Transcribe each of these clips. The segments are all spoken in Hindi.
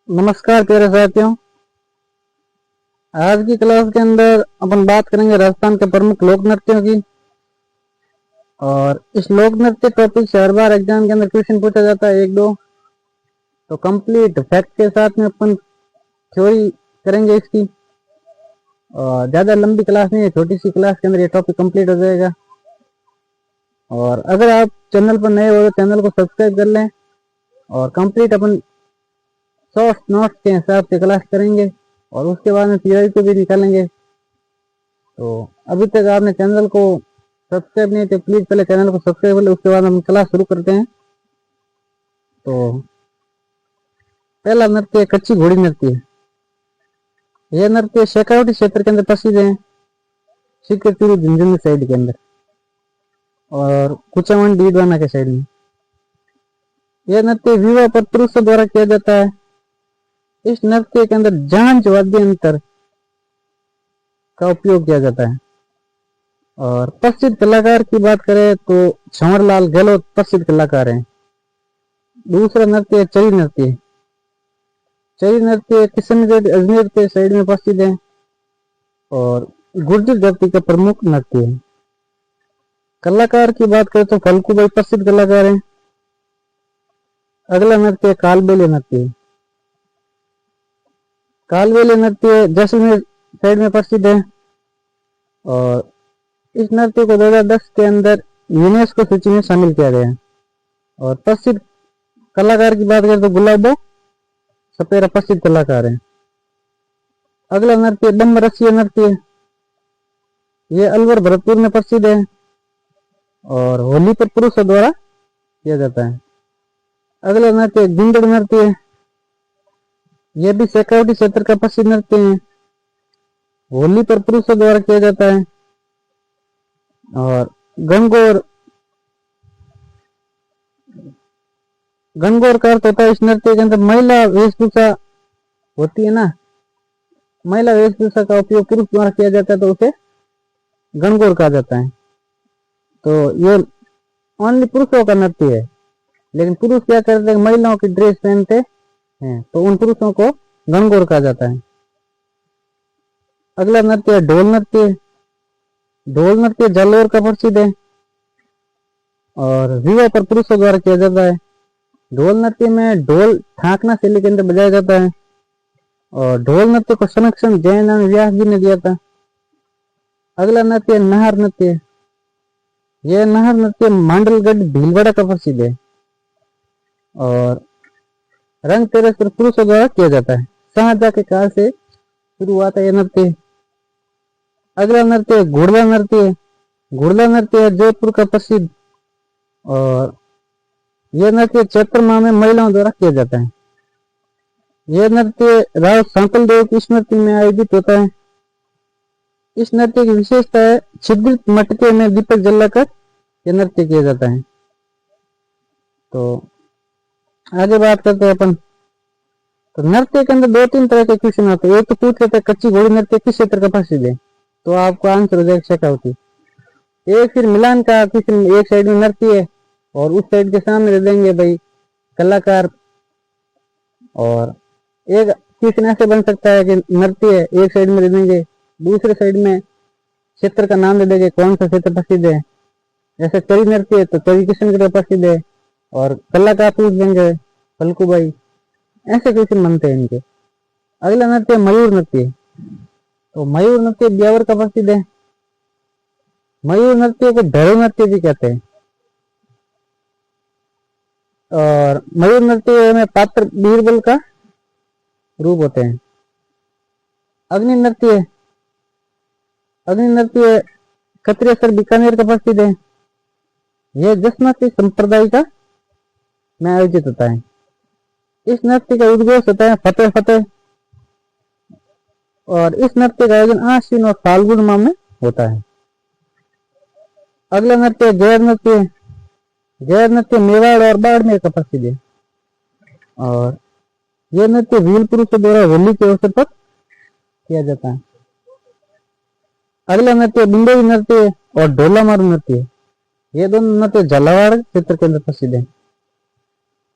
नमस्कार प्यारे साथियों। आज की क्लास के अंदर अपन बात करेंगे राजस्थान के प्रमुख लोक नृत्यों की। और इस लोक नृत्य टॉपिक से हर बार एग्जाम के अंदर क्वेश्चन पूछा जाता है एक दो। तो कंप्लीट फैक्ट के साथ में अपन थ्योरी करेंगे इसकी। और ज़्यादा लंबी क्लास नहीं है, छोटी सी क्लास के अंदर ये टॉपिक कंप्लीट हो जाएगा। और अगर आप चैनल पर नए हो तो चैनल को सब्सक्राइब कर लें। और कंप्लीट अपन शॉर्ट नोट्स के हिसाब से क्लास करेंगे और उसके बाद में थ्योरी को भी निकालेंगे। तो अभी तक आपने चैनल को सब्सक्राइब नहीं तो प्लीज पहले चैनल को सब्सक्राइब कर ले, उसके बाद हम क्लास शुरू करते हैं। तो पहला नृत्य कच्ची घोड़ी नृत्य है। यह नृत्य शेखावटी क्षेत्र के अंदर प्रसिद्ध है, सीकर झुंझुनू साइड के अंदर और कुचामन डीडवाना के साइड में। यह नृत्य विवाह पर पुरुषों द्वारा किया जाता है। इस नृत्य के अंदर झांझ वाद्य यंत्र का उपयोग किया जाता है। और प्रसिद्ध कलाकार की बात करें तो छंवरलाल गहलोत प्रसिद्ध कलाकार हैं। दूसरा नृत्य चरी नृत्य। चरी नृत्य किशनगढ़ अजमेर के साइड में प्रसिद्ध है और गुर्जर जाति का प्रमुख नृत्य है। कलाकार की बात करें तो फल्गुबाई प्रसिद्ध कलाकार हैं। अगला नृत्य कालबेलिया नृत्य। कालबेलिया नृत्य जैसलमेर साइड में प्रसिद्ध है और इस नृत्य को 2010 के अंदर यूनेस्को सूची में शामिल किया गया है। और प्रसिद्ध कलाकार की बात करें तो गुलाबो सपेरा प्रसिद्ध कलाकार है। अगला नृत्य डम रसिया नृत्य। ये अलवर भरतपुर में प्रसिद्ध है और होली पर पुरुषों द्वारा किया जाता है। अगला नृत्य गिंदड़ नृत्य। यह भी शेखावटी क्षेत्र का प्रसिद्ध नृत्य है, होली पर पुरुषों द्वारा किया जाता है। और गणगौर गणगौर का अर्थ होता है इस नृत्य के अंदर महिला वेशभूषा होती है ना, महिला वेशभूषा का उपयोग पुरुष द्वारा किया जाता है तो उसे गणगौर कहा जाता है। तो ये ओनली पुरुषों का नृत्य है, लेकिन पुरुष क्या करते हैं, महिलाओं की ड्रेस पहनते हैं तो उन पुरुषों को गणगौर कहा जाता है। अगला नृत्य है ढोल नृत्य। ढोल नृत्य जालोर का प्रसिद्ध है और विवाह पर पुरुषों द्वारा किया जाता है। ढोल नृत्य में ढोल ठाकना शैली के अंदर बजाया जाता है और ढोल नृत्य को संरक्षण जयनारायण व्यास जी ने दिया था। अगला नृत्य नाहर नृत्य। यह नाहर नृत्य मांडलगढ़ भीलवाड़ा का प्रसिद्ध है और रंग तेरस पर पुरुषों द्वारा किया जाता है। शाहजहां के काल से शुरू हुआ था यह नृत्य। अगला नृत्य घुड़ला नृत्य। घुड़ला नृत्य जयपुर का प्रसिद्ध और यह नृत्य चैत्र माह में महिलाओं द्वारा किया जाता है। यह नृत्य राव सांतल देव की स्मृति में आयोजित होता है। इस नृत्य की विशेषता है छिद्रित मटके में दीपक जलाकर यह नृत्य किया जाता है। तो आगे बात करते हैं अपन। तो नृत्य के अंदर दो तीन तरह के क्वेश्चन आते हैं। एक तो पूछ लेते हैं कच्ची घोड़ी नृत्य किस क्षेत्र का प्रसिद्ध है, तो आपको आंसर हो जाएगा शेखावटी। एक फिर मिलान का क्वेश्चन, एक साइड में नृत्य है और उस साइड के सामने दे देंगे भाई कलाकार। और एक क्वेश्चन ऐसे बन सकता है कि नृत्य है, एक साइड में दे देंगे, दूसरे साइड में क्षेत्र का नाम दे देंगे कौन सा क्षेत्र प्रसिद्ध है। जैसे चरी नृत्य है तो चरी किशनगढ़ प्रसिद्ध है और कलाकार पूछ देंगे फल्गुबाई। ऐसे क्वेश्चन बनते हैं इनके। अगला नृत्य मयूर नृत्य। तो मयूर नृत्य ब्यावर का प्रसिद्ध है। मयूर नृत्य को ढोल नृत्य भी कहते हैं और मयूर नृत्य में पात्र बीरबल का रूप होते हैं। अग्नि नृत्य। अग्नि नृत्य क्षत्रिय बीकानेर का प्रसिद्ध है। यह जसनाती संप्रदाय का में आयोजित होता है। इस नृत्य का उद्घोष होता है फतेह फतेह और इस नृत्य का आयोजन आश्विन और फाल्गुन माह में होता है। अगला नृत्य जैर नृत्य। जैर नृत्य मेवाड़ और बाड़मेर का प्रसिद्ध है और यह नृत्य भील पुरुषों द्वारा होली के अवसर पर किया जाता है। अगला नृत्य बिंदेवी नृत्य और ढोला मारू नृत्य। ये दोनों नृत्य झालावाड़ क्षेत्र के अंदर प्रसिद्ध है।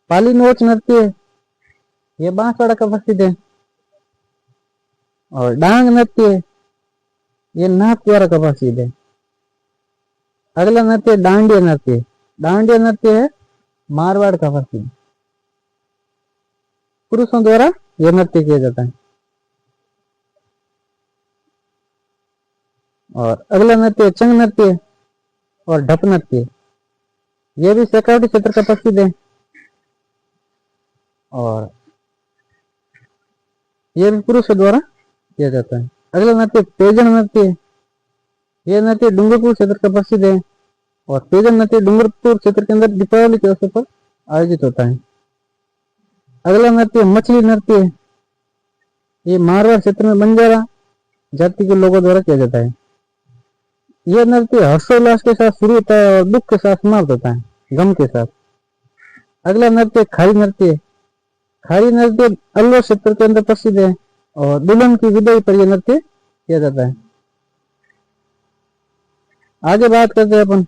पाली नोच नृत्य ये बांसवाड़ा का प्रसिद्ध है। और डांग नृत्य ये नाथद्वारा का प्रसिद्ध है। अगला नृत्य डांडिया नृत्य। डांडिया नृत्य है मारवाड़ का प्रसिद्ध, पुरुषों द्वारा यह नृत्य किया जाता है। और अगला नृत्य चंग नृत्य और ढप नृत्य, यह भी शेखावटी क्षेत्र का प्रसिद्ध है। और यह भी पुरुषों द्वारा किया जाता है। अगला नृत्य तेजन नृत्य, यह नृत्य डूंगरपुर क्षेत्र का प्रसिद्ध है। और तेजन नृत्य डूंगरपुर क्षेत्र के अंदर दीपावली के अवसर पर आयोजित होता है। अगला नृत्य मछली नृत्य, ये मारवाड़ क्षेत्र में बंजारा जाति के लोगों द्वारा किया जाता है। यह नृत्य हर्षोल्लास के साथ शुरू होता है और दुख के साथ समाप्त होता है, गम के साथ। अगला नृत्य खारी नृत्य। खारी नृत्य अलवर क्षेत्र के अंदर प्रसिद्ध है और दुल्हन की विदाई पर यह नृत्य किया जाता है। आगे बात करते हैं अपन,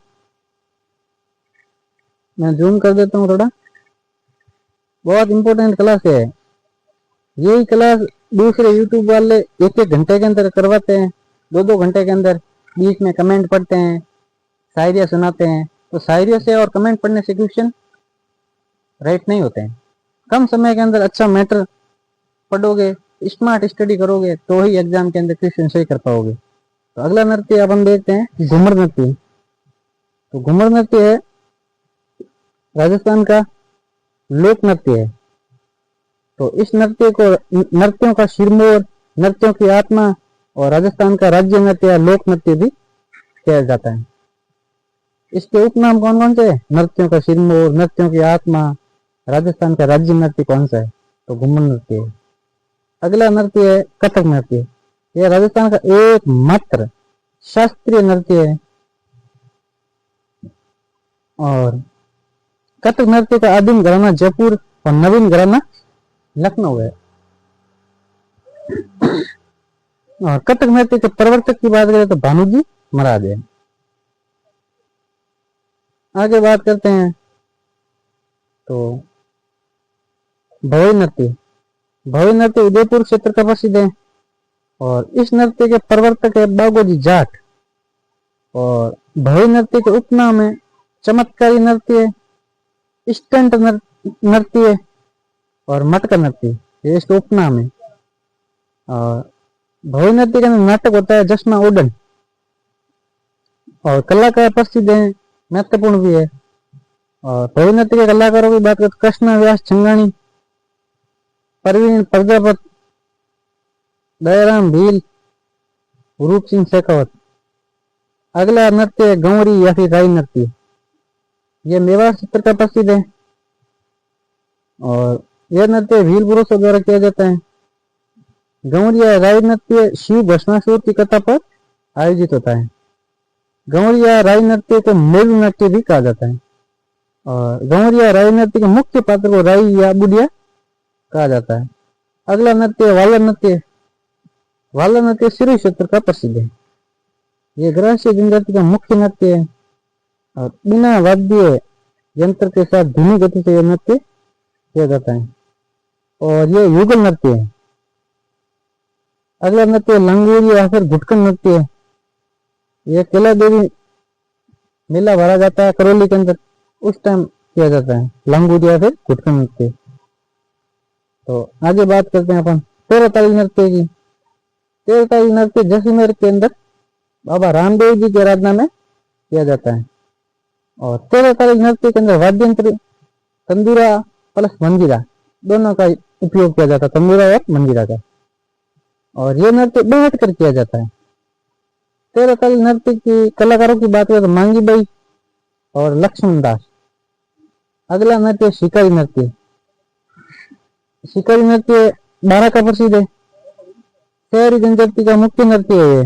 मैं जूम कर देता हूँ थोड़ा। बहुत इंपॉर्टेंट क्लास है यही क्लास। दूसरे यूट्यूब वाले एक एक घंटे के अंदर करवाते हैं, दो दो घंटे के अंदर, बीच में कमेंट पढ़ते हैं, शायरियाँ सुनाते हैं। तो शायरियों से और कमेंट पढ़ने से क्वेश्चन राइट नहीं होते हैं। कम समय के अंदर अच्छा मैटर पढ़ोगे, स्मार्ट स्टडी करोगे तो ही एग्जाम के अंदर क्वेश्चन सही कर पाओगे। तो अगला नृत्य अपन देखते हैं घूमर नृत्य। तो घूमर नृत्य है राजस्थान का लोक नृत्य है। तो इस नृत्य को नृत्यों का सिरमौर, नृत्यों की आत्मा और राजस्थान का राज्य नृत्य या लोक नृत्य भी किया जाता है। इसके उपनाम कौन कौन से है? नृत्यों का सिरमौर, नृत्यों की आत्मा, राजस्थान का राज्य नृत्य कौन सा है? तो घूमर नृत्य है। अगला नृत्य है कथक नृत्य। यह राजस्थान का एकमात्र शास्त्रीय नृत्य है। और कथक नृत्य का आदिम घराना जयपुर और नवीन घराना लखनऊ है। और कथक नृत्य के प्रवर्तक की बात करें तो भानुजी महाराज है। आगे बात करते हैं तो भवई नृत्य। भवई नृत्य उदयपुर क्षेत्र का प्रसिद्ध है। और इस नृत्य के प्रवर्तक है बागोजी जाट। और भवई नृत्य के उपनाम है चमत्कारी नृत्य, स्टंट नृत्य और मटका नृत्य, ये इसके उपनाम है। और भवई नृत्य के अंदर नाटक होता है जश्न ओडन। और कलाकार प्रसिद्ध है, महत्वपूर्ण भी है। और भवई नृत्य के कलाकारों की बात करें तो कृष्ण व्यास छंगानी, परवीन प्रजापत, दयाराम भील, रूप सिंह शेखावत। अगला नृत्य है गंवरी या फिर राई नृत्य। यह मेवाड़ क्षेत्र का प्रसिद्ध है। और यह नृत्य भील पुरुषों द्वारा किया जाता है। गंवरिया राई नृत्य शिव भस्मासुर की कथा पर आयोजित होता है। गंवरिया राई नृत्य को मेरु नृत्य भी कहा जाता है। और गंवरिया राई नृत्य के मुख्य पात्र को राई या बुढ़िया कहा जाता है। अगला नृत्य वाला नृत्य। वाला नृत्य सिरोही क्षेत्र का प्रसिद्ध है। यह ग्रासीय जनजाति का मुख्य नृत्य है। और बिना वाद्य यंत्र के साथ धीमी गति से यह नृत्य किया जाता है। और यह युगल नृत्य है। अगला नृत्य लंगूरी या फिर घुटकन नृत्य है। यह केला देवी मेला भरा जाता है करौली के अंदर, उस टाइम किया जाता है लंगूरी या फिर घुटकन नृत्य। तो आगे बात करते हैं अपन तेरह ताली नृत्य की। तेरह ताली नृत्य जैसलमेर के अंदर बाबा रामदेव जी की आराधना में किया जाता है। और तेरह ताली नृत्य के अंदर वाद्य यंत्र तंदूरा प्लस मंजीरा दोनों का उपयोग किया जाता है, तंदूरा और मंजीरा का। और यह नृत्य बैठ कर किया जाता है। तेरह ताली नृत्य की कलाकारों की बात करें तो मांगी बाई और लक्ष्मण दास। अगला नृत्य शिकारी नृत्य। शिकारी नृत्य बारा का प्रसिद्ध है, शहरी जनजाति का मुख्य नृत्य है।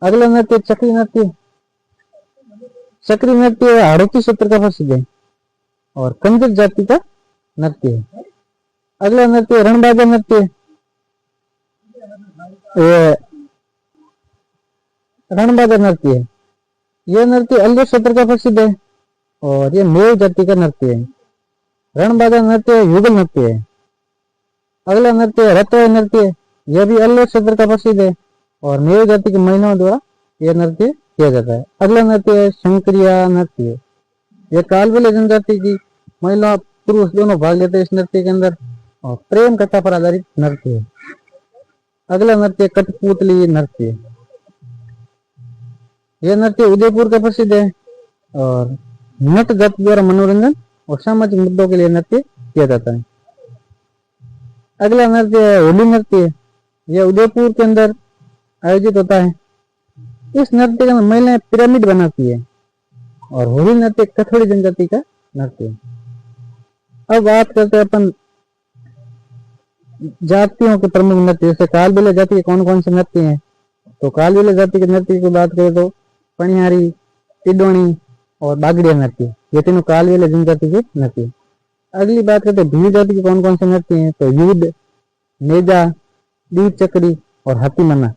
अगला नृत्य चक्री नृत्य। चक्री नृत्य हाड़ौती क्षेत्र का प्रसिद्ध है और कंजर जाति का नृत्य है। अगला नृत्य रणबाजा नृत्य। रणबाजा नृत्य है। यह नृत्य अलवर क्षेत्र का प्रसिद्ध है और यह मेव जाति का नृत्य है। रणबाजा नृत्य युगल नृत्य है। अगला नृत्य है रतोय नृत्य। यह भी अल्लूर क्षेत्र का प्रसिद्ध है और मेरु जाति की महिलाओं द्वारा यह नृत्य किया जाता है। अगला नृत्य है शंकरिया नृत्य। यह कालबेलिया जनजाति की महिला पुरुष दोनों भाग लेते हैं इस नृत्य के अंदर और प्रेम कथा पर आधारित नृत्य है। अगला नृत्य कठपुतली नृत्य। यह नृत्य उदयपुर का प्रसिद्ध है और नट जाति द्वारा मनोरंजन और सामाजिक मुद्दों के लिए नृत्य किया जाता है। अगला नृत्य है होली नृत्य। यह उदयपुर के अंदर आयोजित होता है। इस नृत्य के अंदर महिलाएं पिरामिड बनाती है और होली नृत्य कथोड़ी जनजाति का नृत्य है। अब बात करते हैं अपन जातियों के प्रमुख नृत्य, जैसे कालबेलिया जाति के कौन कौन से नृत्य हैं। तो कालबेलिया जाति के नृत्य की बात करें तो पनिहारी, टिडोणी और बागड़िया नृत्य, ये तीनों कालबेलिया जनजाति के नृत्य। अगली बात करते हैं भील जाति के कौन कौन से नृत्य हैं। तो युद्ध, नेजा, डी चक्री और हाथीमना,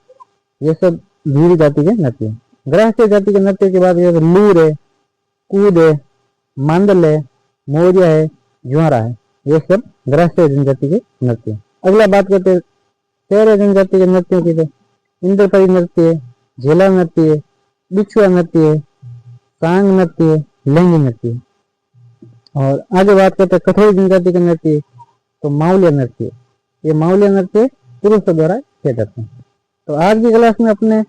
ये सब भील जाति के नृत्य। ग्राह्य जाति के नृत्य की बात करें तो लूर है, कूद है, मांदल है, मोरिया है, जुआरा है, ये सब ग्राह्य जनजाति के नृत्य। अगला बात करते हैं शहर जनजाति के नृत्यों की। तो इंद्रपरी नृत्य है, झेला नृत्य है, बिछुआ नृत्य है, सांग नृत्य है, लंगी नृत्य है। और आगे बात करते हैं कठोरी जनजाति के नृत्य। तो मावलिया नृत्य, ये मावलिया नृत्य पुरुषों द्वारा किया जाता है। तो आज की क्लास में अपने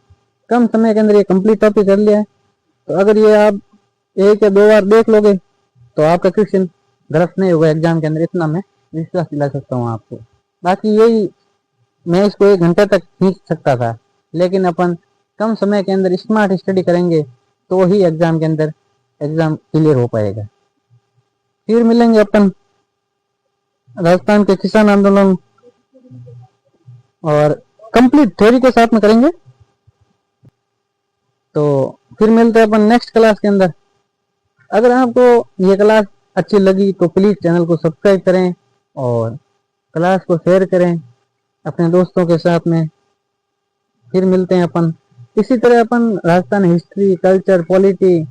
कम समय के अंदर ये कंप्लीट टॉपिक कर लिया है। तो अगर ये आप एक या दो बार देख लोगे तो आपका क्वेश्चन गलत नहीं होगा एग्जाम के अंदर, इतना मैं विश्वास दिला सकता हूँ आपको। बाकी यही मैं इसको 1 घंटे तक खींच सकता था, लेकिन अपन कम समय के अंदर स्मार्ट स्टडी करेंगे तो ही एग्जाम के अंदर एग्जाम क्लियर हो पाएगा। फिर मिलेंगे अपन राजस्थान के किसान आंदोलन और कंप्लीट थ्योरी के साथ में करेंगे। तो फिर मिलते हैं अपन नेक्स्ट क्लास के अंदर। अगर आपको ये क्लास अच्छी लगी तो प्लीज चैनल को सब्सक्राइब करें और क्लास को शेयर करें अपने दोस्तों के साथ में। फिर मिलते हैं अपन इसी तरह अपन राजस्थान हिस्ट्री, कल्चर, पॉलिटी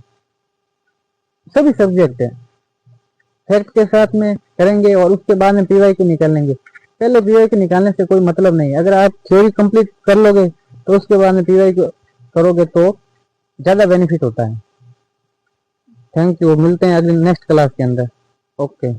सभी सब्जेक्ट है फैक्ट के साथ में करेंगे और उसके बाद में पीवाई को निकालेंगे। पहले पीवाई को निकालने से कोई मतलब नहीं, अगर आप थ्योरी कंप्लीट कर लोगे तो उसके बाद में पीवाई को करोगे तो ज़्यादा बेनिफिट होता है। थैंक यू, मिलते हैं अगली नेक्स्ट क्लास के अंदर। ओके।